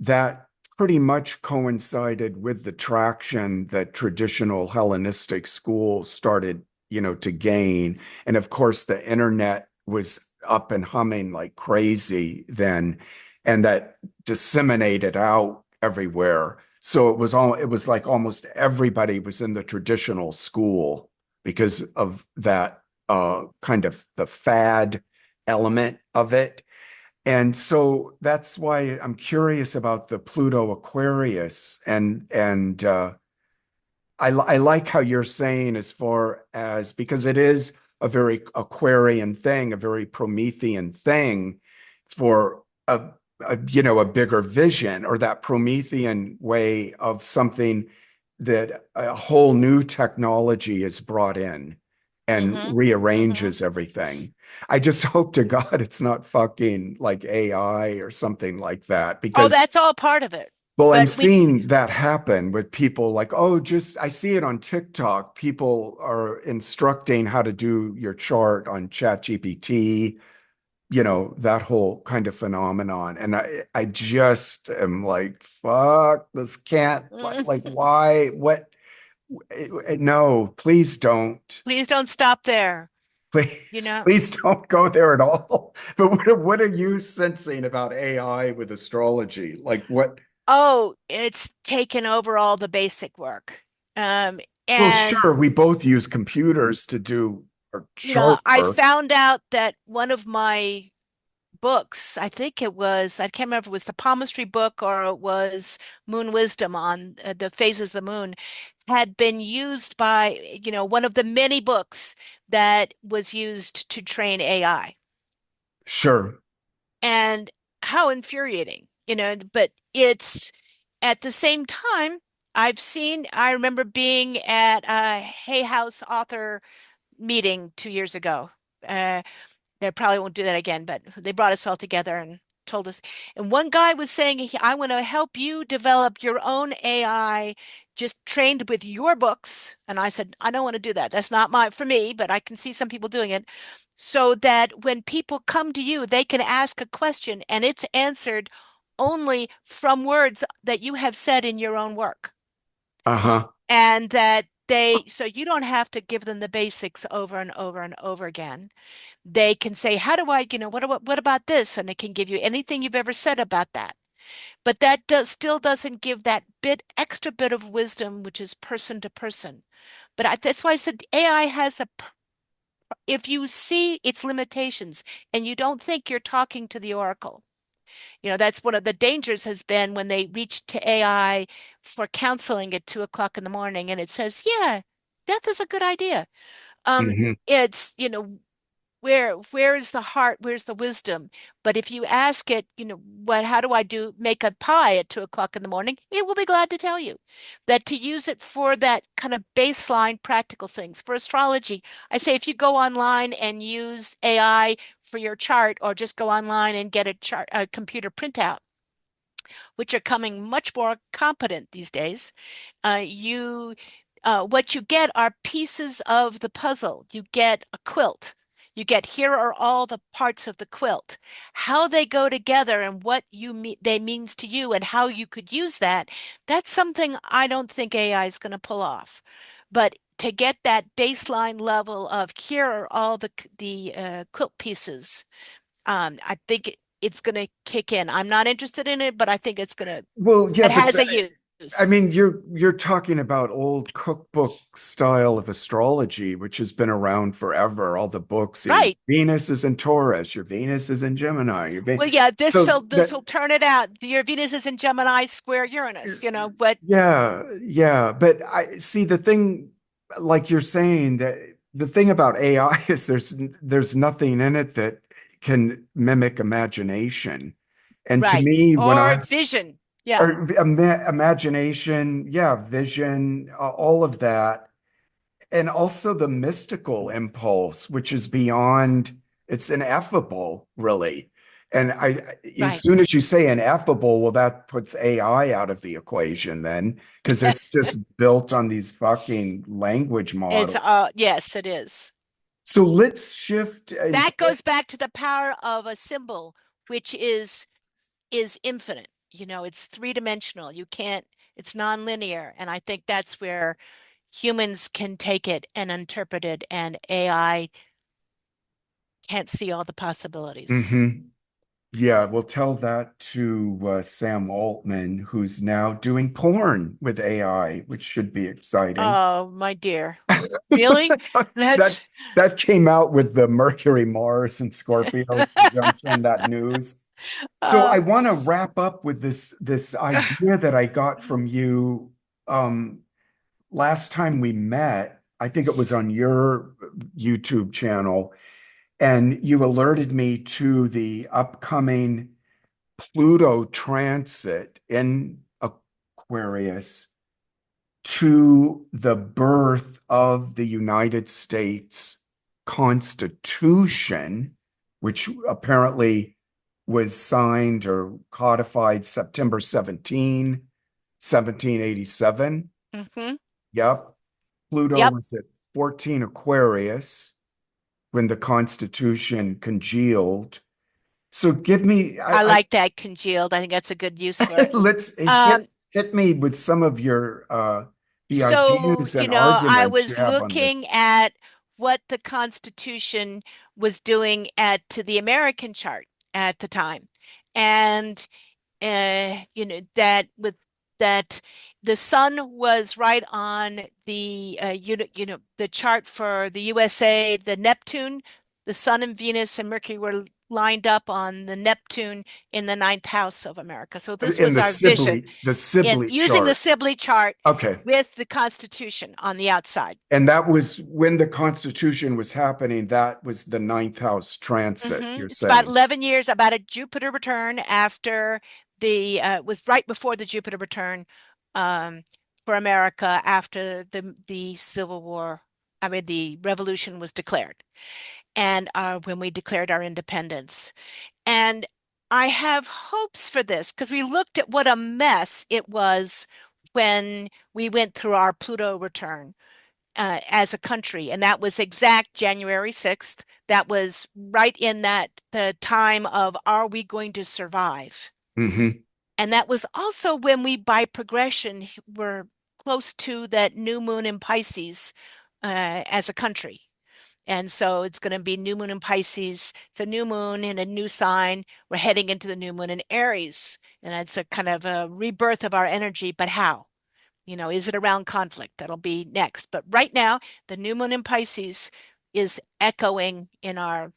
That pretty much coincided with the traction that traditional Hellenistic schools started, to gain. And of course, the internet was up and humming like crazy then, and that disseminated out everywhere. So it was like almost everybody was in the traditional school because of that kind of the fad element of it. And so that's why I'm curious about the Pluto Aquarius, and I like how you're saying, as far as, because it is a very Aquarian thing, a very Promethean thing for a bigger vision, or that Promethean way of something that a whole new technology is brought in and Mm-hmm. Mm-hmm. rearranges everything. I just hope to God it's not fucking like AI or something like that, Oh, because that's all part of it. well, I'm But we seeing that happen with people like, oh, just I see it on TikTok. People are instructing how to do your chart on ChatGPT, that whole kind of phenomenon. And I just am like, fuck, this can't, like, why, what? No, please don't. please don't stop there. You Please, know, please don't go there at all. But what are you sensing about AI with astrology? Like what? Oh, it's taken over all the basic work. Um, Well, and sure, we both use computers to do or I sharper. found out that one of my books, I think it was, I can't remember if it was the palmistry book or it was Moon Wisdom on the phases of the moon, had been used by, one of the many books that was used to train AI. Sure. And how infuriating, but it's at the same time, I remember being at a Hay House author meeting 2 years ago. They probably won't do that again, but they brought us all together and told us. And one guy was saying, I want to help you develop your own AI just trained with your books. And I said, I don't want to do that. That's not for me, but I can see some people doing it. So that when people come to you, they can ask a question and it's answered only from words that you have said in your own work. Uh-huh. And so you don't have to give them the basics over and over and over again. They can say, how do I, what about this? And it can give you anything you've ever said about that. But that still doesn't give that extra bit of wisdom, which is person to person. But that's why I said AI has if you see its limitations and you don't think you're talking to the oracle, that's one of the dangers has been when they reach to AI for counseling at 2 o'clock in the morning and it says, yeah, death is a good idea. Um, Hmm. it's, where is the heart? Where's the wisdom? But if you ask it, how do I make a pie at 2 o'clock in the morning? It will be glad to tell you that to use it for that kind of baseline practical things. For astrology, I say if you go online and use AI for your chart or just go online and get a computer printout, which are coming much more competent these days, you what you get are pieces of the puzzle. You get a quilt. You get here are all the parts of the quilt. How they go together and what they means to you and how you could use that. That's something I don't think AI is going to pull off. But to get that baseline level of here are all the quilt pieces, I think it's going to kick in. I'm not interested in it, but I think it's going to. Well, yeah, It but has a I use. mean, you're talking about old cookbook style of astrology, which has been around forever. All the books, your Right. Venus is in Taurus, your Venus is in Gemini, Well, yeah, so this will turn it out. Your Venus is in Gemini square Uranus, but yeah, yeah. But I see the thing, like you're saying, that the thing about AI is there's nothing in it that can mimic imagination. And to right. me, when Or I vision. Yeah, or imagination, yeah, vision, all of that, and also the mystical impulse, which is beyond, it's ineffable, really. And as right. soon as you say ineffable, well, that puts AI out of the equation then, because it's just built on these fucking language It's models. yes, it is. So let's shift. That goes back to the power of a symbol, which is infinite. It's three-dimensional. You can't, it's nonlinear. And I think that's where humans can take it and interpret it, and AI can't see all the possibilities. Mhm. Yeah, we'll tell that to Sam Altman, who's now doing porn with AI, which should be exciting. Oh, my dear. Really? That That's that came out with the Mercury, Mars, and Scorpio conjunction, that news. So I uh, want to wrap up with this idea that I got from you um, last time we met. I think it was on your YouTube channel, and you alerted me to the upcoming Pluto transit in Aquarius to the birth of the United States Constitution, which apparently was signed or codified September 1787. hmm Yep. Pluto Yep. was at 14 Aquarius when the Constitution congealed. So give me, I like that congealed. I think that's a good use for it. let's Um, hit me with some of your the so, ideas and I arguments you was have on this. looking at what the Constitution was doing to the American chart at the time. And that with that The sun was right on the the chart for the USA, the Neptune, the sun and Venus and Mercury were lined up on the Neptune in the ninth house of America. So this In was our vision The in Sibley using the chart. Sibley chart Okay. with the Constitution on the outside. And that was when the Constitution was happening. That was the ninth house transit, you're It's about saying. 11 years, about a Jupiter return after was right before the Jupiter return um, for America after the Civil War. I mean, the revolution was declared, and when we declared our independence. And I have hopes for this because we looked at what a mess it was when we went through our Pluto return as a country, and that was exact January 6th. That was right in that the time of are we going to survive? Mm-hmm. And that was also when we, by progression, were close to that new moon in Pisces as a country. And so it's going to be new moon in Pisces. It's a new moon in a new sign. We're heading into the new moon in Aries. And it's a kind of a rebirth of our energy, but how? Is it around conflict? That'll be next. But right now, the new moon in Pisces is echoing in our,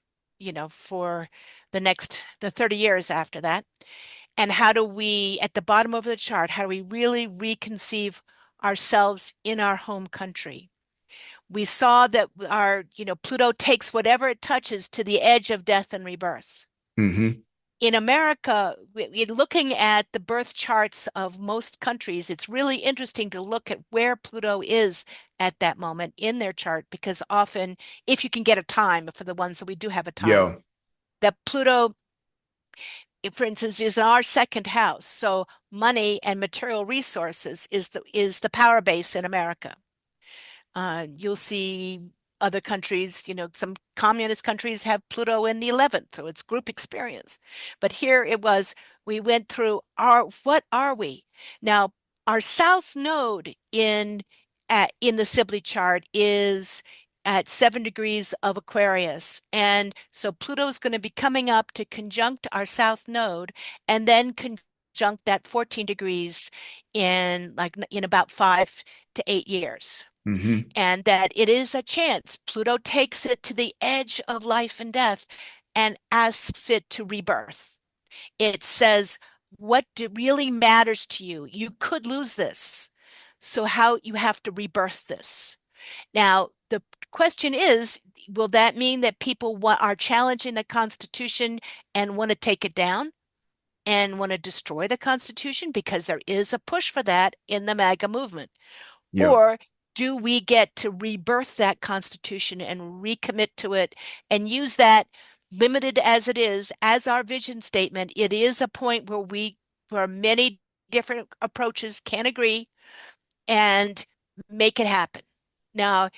for the 30 years after that. And how do we, at the bottom of the chart, how do we really reconceive ourselves in our home country? We saw that Pluto takes whatever it touches to the edge of death and rebirth. Mm-hmm. In America, looking at the birth charts of most countries, it's really interesting to look at where Pluto is at that moment in their chart, because often, if you can get a time, for the ones that we do have a time, Yeah. that Pluto, for instance, is in our second house. So money and material resources is the power base in America. You'll see other countries, some communist countries have Pluto in the 11th, so it's group experience. But here it was, we went through what are we? Now, our south node in the Sibley chart is at 7 degrees of Aquarius. And so Pluto is going to be coming up to conjunct our south node and then conjunct that 14 degrees in about 5 to 8 years, Mm-hmm. and that it is a chance. Pluto takes it to the edge of life and death and asks it to rebirth. It says, what really matters to you? You could lose this. So how you have to rebirth this. Now, the question is, will that mean that people are challenging the Constitution and want to take it down and want to destroy the Constitution? Because there is a push for that in the MAGA movement. Yeah. Or do we get to rebirth that Constitution and recommit to it and use that, limited as it is, as our vision statement? It is a point where many different approaches can agree and make it happen. Now,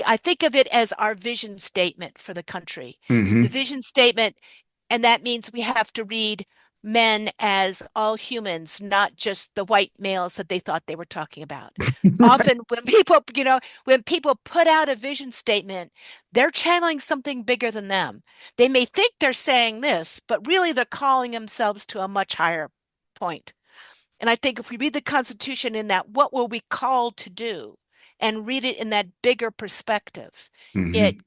I think of it as our vision statement for the country. The Mm-hmm. vision statement, and that means we have to read men as all humans, not just the white males that they thought they were talking about. Often when people put out a vision statement, they're channeling something bigger than them. They may think they're saying this, but really they're calling themselves to a much higher point. And I think if we read the Constitution in that, what were we called to do? And read it in that bigger perspective, Mm-hmm.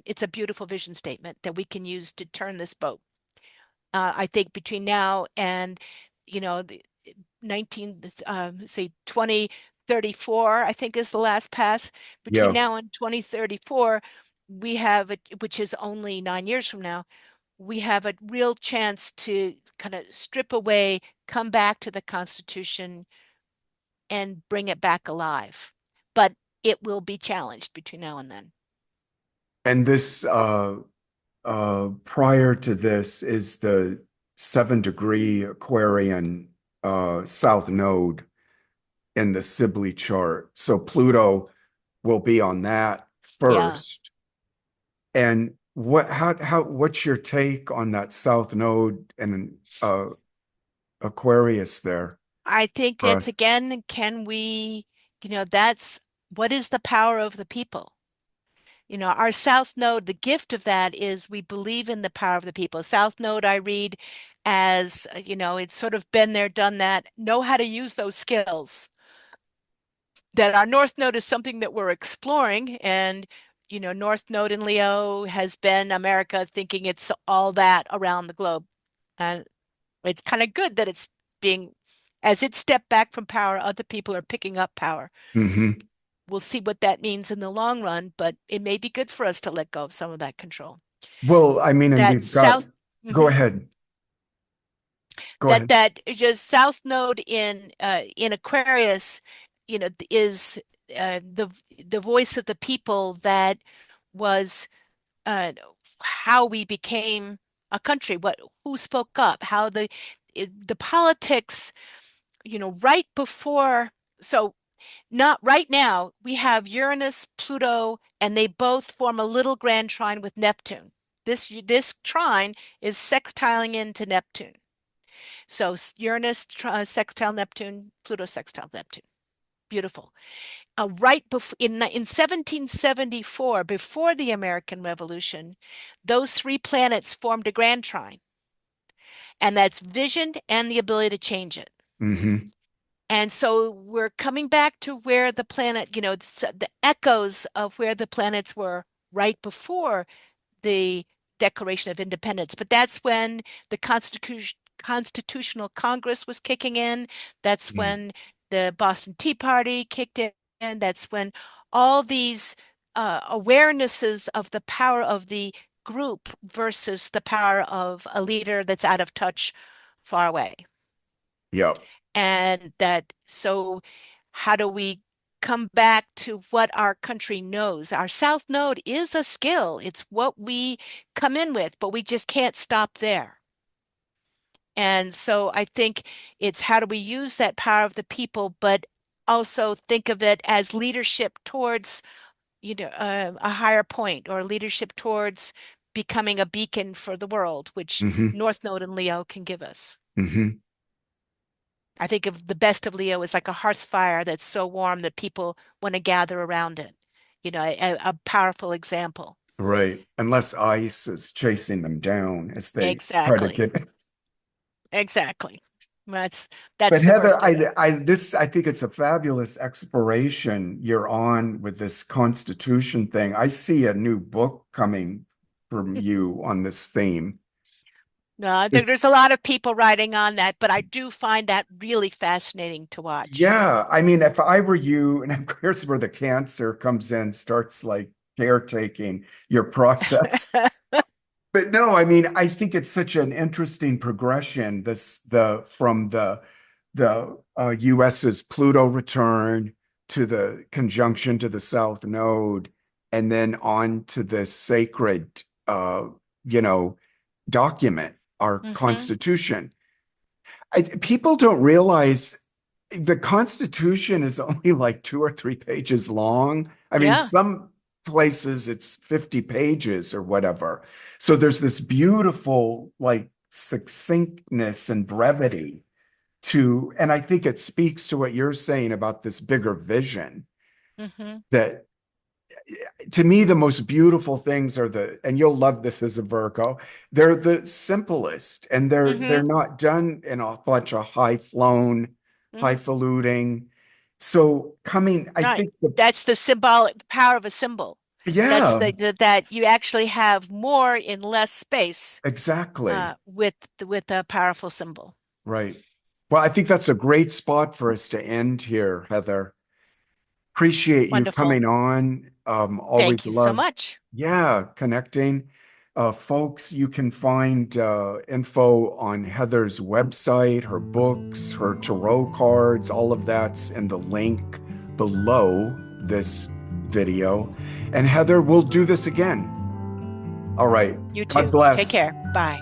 it's a beautiful vision statement that we can use to turn this boat. I think between now and, the 19, say 2034, I think is the last pass. Between Yeah. now and 2034, we have it, which is only 9 years from now, we have a real chance to kind of strip away, come back to the Constitution and bring it back alive. But it will be challenged between now and then. And this prior to this is the 7 degree Aquarian south node in the Sibley chart. So Pluto will be on that Yeah. first. And what's your take on that south node and Aquarius there I think for it's us? again, that's what is the power of the people? Our South Node, the gift of that is we believe in the power of the people. South Node, I read as, it's sort of been there, done that, know how to use those skills. That our North Node is something that we're exploring. And, North Node in Leo has been America thinking it's all that around the globe. And it's kind of good that it's being, as it stepped back from power, other people are picking up power. Hmm. We'll see what that means in the long run, but it may be good for us to let go of some of that control. Well, I mean, and That we've got, South, go mhm, ahead. Go that ahead. that just South Node in Aquarius, is the voice of the people that was uh, how we became a country. Who spoke up? How the politics, right before. So not right now, we have Uranus, Pluto, and they both form a little grand trine with Neptune. This trine is sextiling into Neptune. So Uranus sextile Neptune, Pluto sextile Neptune. Beautiful. Right before in 1774, before the American Revolution, those three planets formed a grand trine, and that's vision and the ability to change it. Hmm. And so we're coming back to where the planet, the echoes of where the planets were right before the Declaration of Independence. But that's when the Constitutional Congress was kicking in. That's when the Boston Tea Party kicked in. That's when all these awarenesses of the power of the group versus the power of a leader that's out of touch, far away. Yep. And so how do we come back to what our country knows? Our South Node is a skill. It's what we come in with, but we just can't stop there. And so I think it's how do we use that power of the people, but also think of it as leadership towards, a higher point, or leadership towards becoming a beacon for the world, which Hmm. North Node and Leo can give us. Hmm. I think of the best of Leo as like a hearth fire that's so warm that people want to gather around it. A powerful example. Right. Unless ice is chasing them down as they try to Exactly. get. Exactly. That's But that's the Heather, worst of it. I think it's a fabulous exploration you're on with this Constitution thing. I see a new book coming from you on this theme. This, There's a lot of people writing on that, but I do find that really fascinating to watch. yeah, I mean, if I were you, and here's where the cancer comes in, starts like caretaking your process. But no, I mean, I think it's such an interesting progression. The US's Pluto return to the conjunction to the South Node, and then on to the sacred, you know, document, our Hmm. Constitution. People don't realize the Constitution is only like 2 or 3 pages long. I mean, Yeah. some places it's 50 pages or whatever. So there's this beautiful, like, succinctness and brevity to, and I think it speaks to what you're saying about this bigger vision Hmm. that to me, the most beautiful things are and you'll love this as a Virgo, they're the simplest and they're Hmm. not done in a bunch of high flown, Hmm. highfalutin. So I Right. think That's the symbolic power of a symbol. That's yeah, that you actually have more in less space exactly. with a powerful symbol. Right. Well, I think that's a great spot for us to end here, Heather. Appreciate you Wonderful. coming on. Always Thank you so love, much. yeah, connecting. Folks, you can find info on Heather's website, her books, her tarot cards, all of that's in the link below this video. And Heather, we'll do this again. All right. You God too. Take bless. care. Bye.